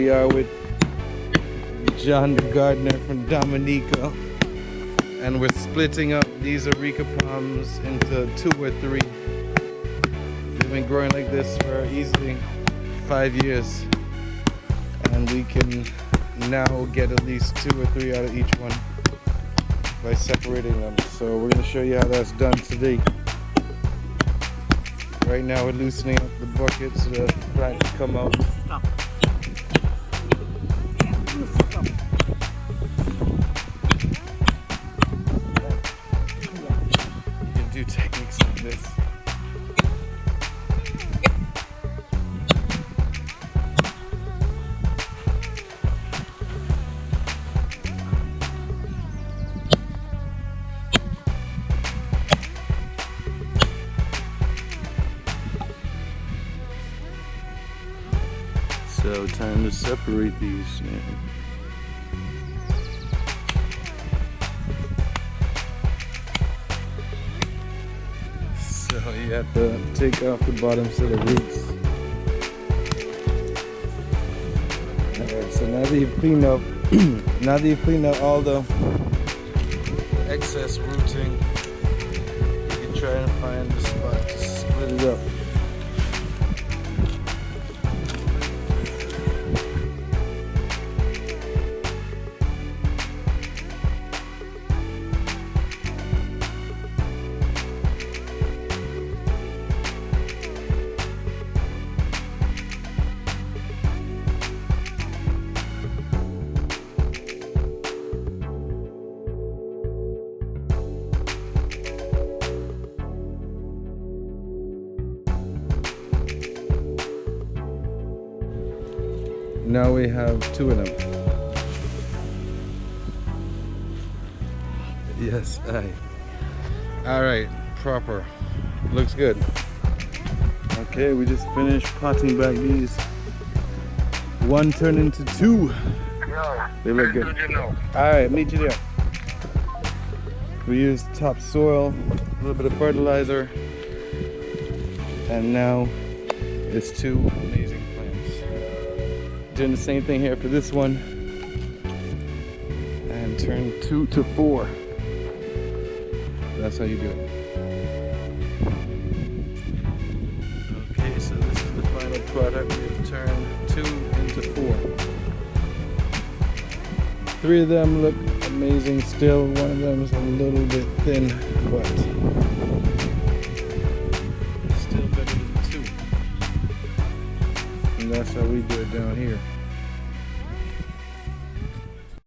we are with John the gardener from Dominica, and we're splitting up these Areca palms into 2 or 3. They've been growing like this for easily 5 years, and we can now get at least 2 or 3 out of each one by separating them. So we're going to show you how that's done today. Right now we're loosening up the bucket so the plant can come out. Stop. You can do techniques like this. So time to separate these now. So you have to take off the bottoms of the roots. Alright, so now that you've cleaned up all the excess rooting, you can try and find the spot to split it up. Now we have 2 of them. Yes, aye. Alright, proper. Looks good. Okay, we just finished potting back these. 1 turned into 2. They look good. Alright, meet you there. We used topsoil, a little bit of fertilizer, and now it's 2 amazing plants. Doing the same thing here for this one, and turn 2 to 4. That's how you do it. Okay, so this is the final product. We've turned 2 into 4. 3 of them look amazing still. 1 of them is a little bit thin, but still better than 2. And that's how we do it down here.